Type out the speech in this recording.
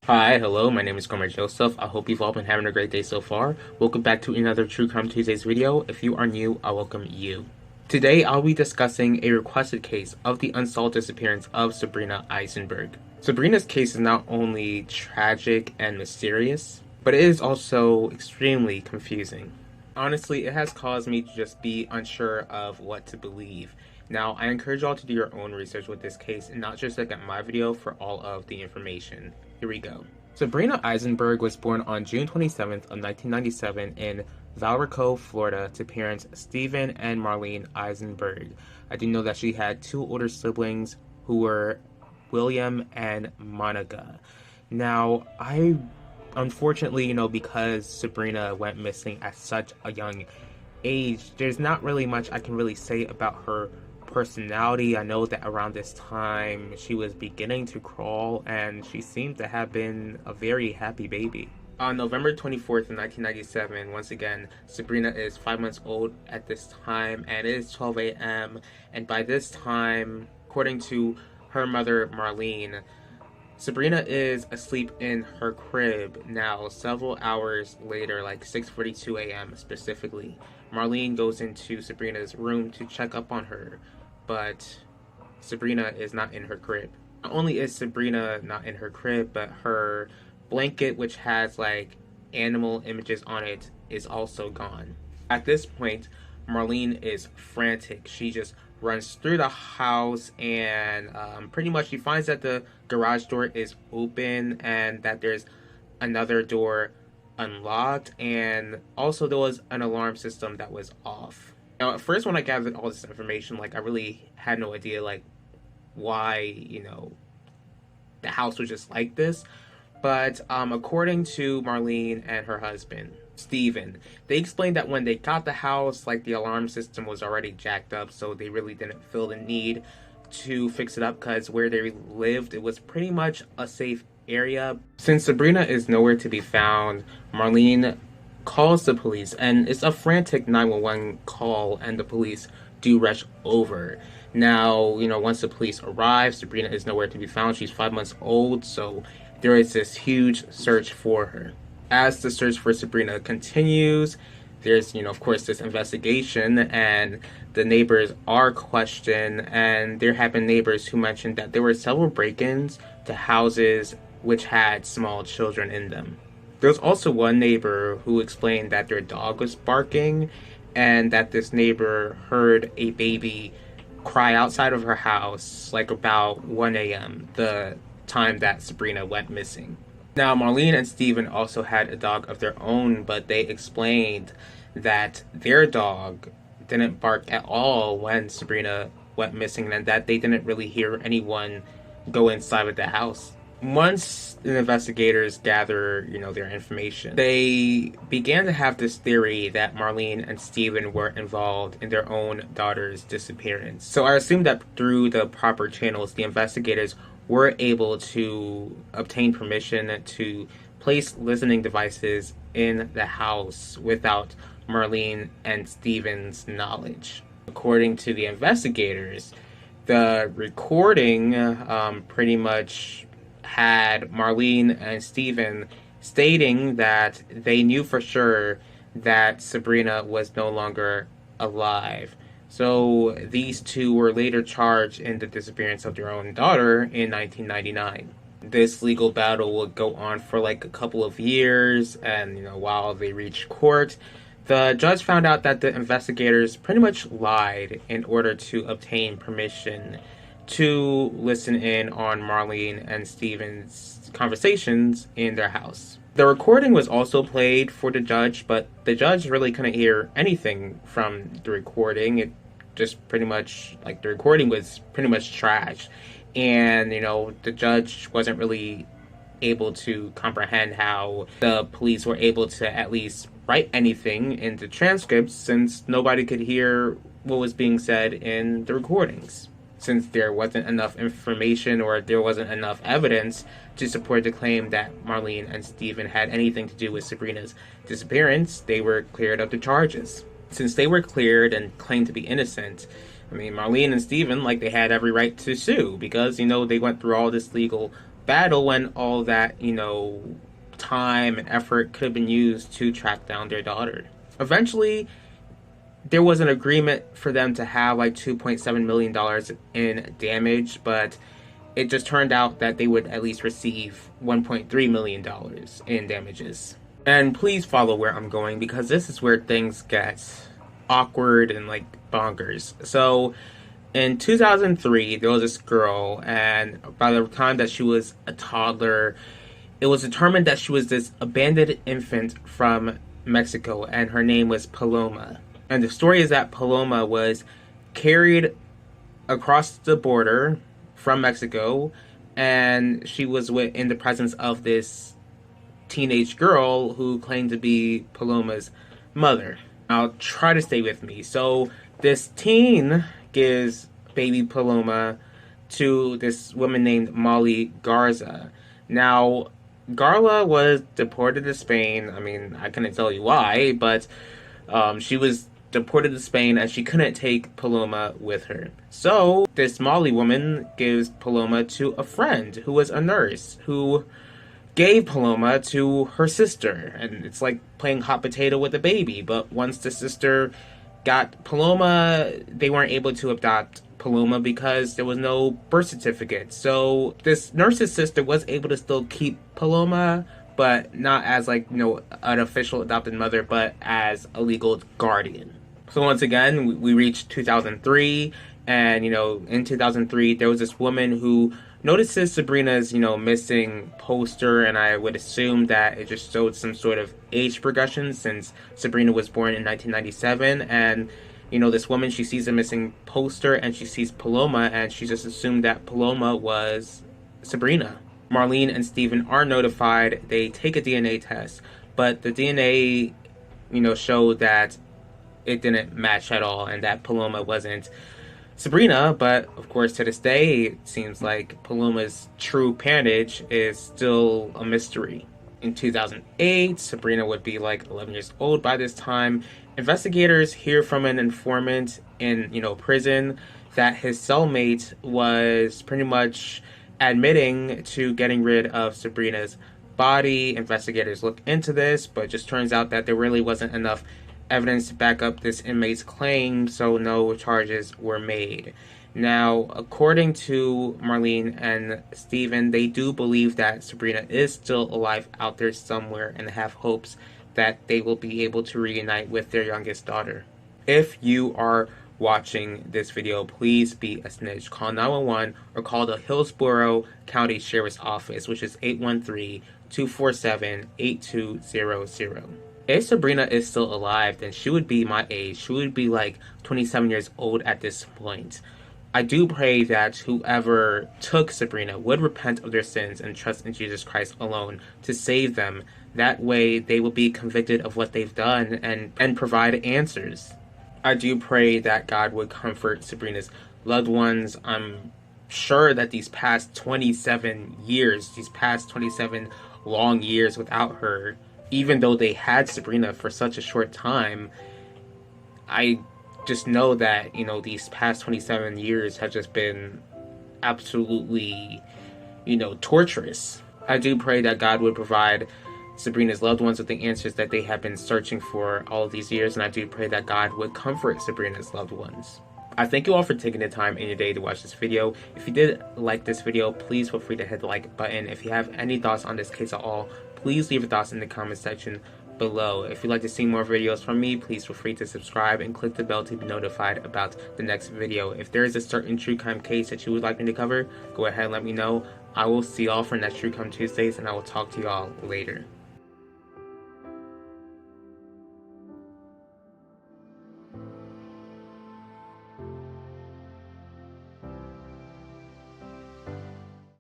Hi, hello, my name is Gomer Joseph. I hope you've all been having a great day so far. Welcome back to another True Crime Tuesdays video. If you are new, I welcome you. Today, I'll be discussing a requested case of the unsolved disappearance of Sabrina Aisenberg. Sabrina's case is not only tragic and mysterious, but it is also extremely confusing. Honestly, it has caused me to just be unsure of what to believe. Now, I encourage y'all to do your own research with this case and not just look at my video for all of the information. Here we go. Sabrina Aisenberg was born on June 27th of 1997 in Valrico, Florida, to parents Stephen and Marlene Aisenberg. I do know that she had two older siblings who were William and Monica. Now, unfortunately, because Sabrina went missing at such a young age, there's not really much I can really say about her personality. I know that around this time she was beginning to crawl and she seemed to have been a very happy baby. On November 24th of 1997, once again, Sabrina is 5 months old at this time and it is 12 a.m. and by this time, according to her mother Marlene, Sabrina is asleep in her crib. Now, several hours later, like 6:42 a.m. specifically, Marlene goes into Sabrina's room to check up on her, but Sabrina is not in her crib. Not only is Sabrina not in her crib, but her blanket, which has like animal images on it, is also gone. At this point, Marlene is frantic. She just runs through the house and pretty much she finds that the garage door is open and that there's another door unlocked, and also there was an alarm system that was off. Now, at first when I gathered all this information, I really had no idea why the house was just like this. But according to Marlene and her husband Stephen, they explained that when they got the house, the alarm system was already jacked up, so they really didn't feel the need to fix it up because where they lived, it was pretty much a safe area. Since Sabrina is nowhere to be found, Marlene calls the police, and it's a frantic 911 call, and the police do rush over. Now, once the police arrive, Sabrina is nowhere to be found. She's 5 months old, so there is this huge search for her. As the search for Sabrina continues, there's, of course, this investigation, and the neighbors are questioned, and there have been neighbors who mentioned that there were several break-ins to houses which had small children in them. There's also one neighbor who explained that their dog was barking, and that this neighbor heard a baby cry outside of her house, about 1 a.m., the time that Sabrina went missing. Now, Marlene and Stephen also had a dog of their own, but they explained that their dog didn't bark at all when Sabrina went missing, and that they didn't really hear anyone go inside of the house. Once the investigators gather, their information, they began to have this theory that Marlene and Stephen were involved in their own daughter's disappearance. So I assume that through the proper channels, the investigators were able to obtain permission to place listening devices in the house without Marlene and Stephen's knowledge. According to the investigators, the recording pretty much had Marlene and Stephen stating that they knew for sure that Sabrina was no longer alive. So these two were later charged in the disappearance of their own daughter in 1999. This legal battle would go on for a couple of years, and while they reached court, the judge found out that the investigators pretty much lied in order to obtain permission to listen in on Marlene and Stephen's conversations in their house. The recording was also played for the judge, but the judge really couldn't hear anything from the recording. It just pretty much, the recording was pretty much trash. And, the judge wasn't really able to comprehend how the police were able to at least write anything in the transcripts, since nobody could hear what was being said in the recordings. Since there wasn't enough information, or there wasn't enough evidence to support the claim that Marlene and Stephen had anything to do with Sabrina's disappearance, they were cleared of the charges. Since they were cleared and claimed to be innocent, Marlene and Stephen, they had every right to sue because, they went through all this legal battle when all that, time and effort could have been used to track down their daughter. Eventually, there was an agreement for them to have like $2.7 million in damage, but it just turned out that they would at least receive $1.3 million in damages. And please follow where I'm going, because this is where things get awkward and like bonkers. So in 2003, there was this girl, and by the time that she was a toddler, it was determined that she was this abandoned infant from Mexico, and her name was Paloma. And the story is that Paloma was carried across the border from Mexico, and she was in the presence of this teenage girl who claimed to be Paloma's mother. Now, try to stay with me. So this teen gives baby Paloma to this woman named Molly Garza. Now, Garla was deported to Spain. I mean, I couldn't tell you why, but she was deported to Spain and she couldn't take Paloma with her. So this Molly woman gives Paloma to a friend who was a nurse, who gave Paloma to her sister. And it's like playing hot potato with a baby. But once the sister got Paloma, they weren't able to adopt Paloma because there was no birth certificate. So this nurse's sister was able to still keep Paloma, but not as like, an official adopted mother, but as a legal guardian. So once again, we reached 2003, and, in 2003, there was this woman who notices Sabrina's, missing poster, and I would assume that it just showed some sort of age progression since Sabrina was born in 1997, and, this woman, she sees a missing poster, and she sees Paloma, and she just assumed that Paloma was Sabrina. Marlene and Steven are notified. They take a DNA test, but the DNA, showed that it didn't match at all, and that Paloma wasn't Sabrina. But of course, to this day, it seems like Paloma's true parentage is still a mystery. In 2008, Sabrina would be like 11 years old by this time. Investigators hear from an informant in, prison that his cellmate was pretty much admitting to getting rid of Sabrina's body. Investigators look into this, but it just turns out that there really wasn't enough evidence to back up this inmate's claim, so no charges were made. Now, according to Marlene and Steven, they do believe that Sabrina is still alive out there somewhere and have hopes that they will be able to reunite with their youngest daughter. If you are watching this video, please be a snitch. Call 911 or call the Hillsborough County Sheriff's Office, which is 813-247-8200. If Sabrina is still alive, then she would be my age. She would be like 27 years old at this point. I do pray that whoever took Sabrina would repent of their sins and trust in Jesus Christ alone to save them. That way they will be convicted of what they've done and provide answers. I do pray that God would comfort Sabrina's loved ones. I'm sure that these past 27 long years without her, even though they had Sabrina for such a short time, I just know that, these past 27 years have just been absolutely, torturous. I do pray that God would provide Sabrina's loved ones with the answers that they have been searching for all of these years, and I do pray that God would comfort Sabrina's loved ones. I thank you all for taking the time in your day to watch this video. If you did like this video, please feel free to hit the like button. If you have any thoughts on this case at all, please leave your thoughts in the comment section below. If you'd like to see more videos from me, please feel free to subscribe and click the bell to be notified about the next video. If there is a certain true crime case that you would like me to cover, go ahead and let me know. I will see y'all for next True Crime Tuesdays, and I will talk to y'all later.